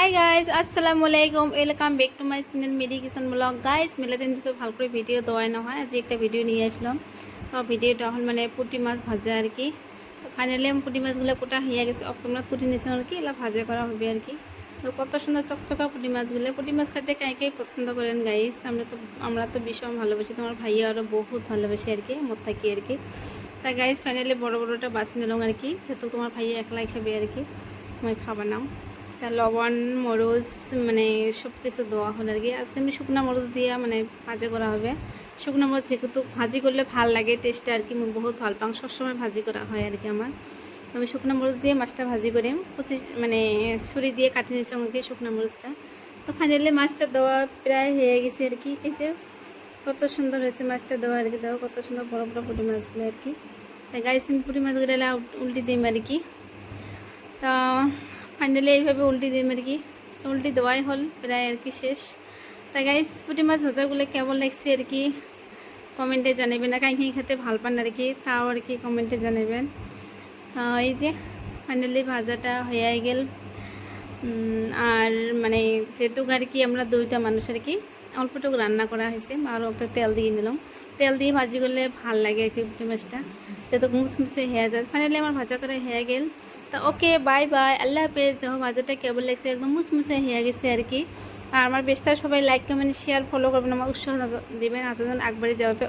High guys আসসালামু আলাইকুম welcome back to my channel মেডি কিচেন ব্লগ গাইজ মেলা দিন তো ভালো করে ভিডিও দেওয়াই না হয় আজ একটা ভিডিও নিয়ে আসলাম। তো ভিডিওটা এখন মানে পুঁটি মাছ ভাজা আর কি। তো ফাইনালি আমি পুঁটি মাছগুলো কোটা হয়ে গেছে তোমরা পুঁটি নিয়েছো আর কি এগুলো ভাজা করা হবে আর কি। তো কত সুন্দর চকচকা পুঁটি মাছগুলো, পুঁটি মাছ খাইতে কাই পছন্দ করেন গাইজ। আমরা তো ভীষণ ভালোবাসি, তোমার ভাইয়া আরও বহুত ভালোবাসি আর কি, মোট থাকি আর কি। তা গাইজ ফাইনালি বড় বড়টা বাছি নিলাম আর কি, যেহেতু তোমার ভাইয়া একলাই খাবে আর কি, মই খাবা নাও। তা লবণ মরিচ মানে সব কিছু দেওয়া হল আর কি। আজকে আমি শুকনো মরিচ দিয়ে মানে ভাজি করা হবে। শুকনো মরিচ যেহেতু ভাজি করলে ভাল লাগে টেস্টটা আর কি, আমি বহুত ভাল পাওঁ, সবসময় ভাজি করা হয় আর কি আমার। তো আমি শুকনো মরিচ দিয়ে মাছটা ভাজি করিম, মানে ছুরি দিয়ে কাটি নিয়েছি আমাকে শুকনো মরিচটা। তো ফাইনালি মাছটা দেওয়া প্রায় হয়ে গেছে আর কি। এই যে কত সুন্দর হয়েছে মাছটা দেওয়া আর কি, দেওয়া কত সুন্দর বড় বড় পুঁটি মাছগুলো আর কি। তাই গাইস আমি পুঁটি মাছগুলো উল্টি দিই আর কি। তা ফাইনালি এইভাবে উল্টি দিম আর কি। উল্টি দেওয়াই হল প্রায় আর কি শেষ। তা গাইস পুঁটি মাছ ভাজাগুলো কেমন লাগছে আর কি কমেন্টে জানাবেন, না কাইকি খেতে ভাল পান আর কি তাও আর কি কমেন্টে জানাবেন। এই যে ফাইনালি ভাজাটা হয়ে গেল। আর মানে যেহেতু আর কি আমরা দুইটা মানুষ আর কি অল্পটুকু রান্না করা হয়েছে, আরও একটা তেল দিয়ে নিলাম। তেল দিয়ে ভাজি করলে ভাল লাগে আর কি পুঁটি মাছটা, যেহেতু মুসমুসে হয়ে যায়। ফাইনালি আমার ভাজা করে হয়ে গেল। তা ওকে বাই বাই, আল্লাহ হাফেজ। দেখো ভাজাটা কেমন লাগছে, একদম মুসমুসে হয়ে গেছে আর কি। আর আমার বেশটা সবাই লাইক কমেন্ট শেয়ার ফলো করবেন, আমার উৎসাহ দেবেন, আজজন আকবারে যাবে।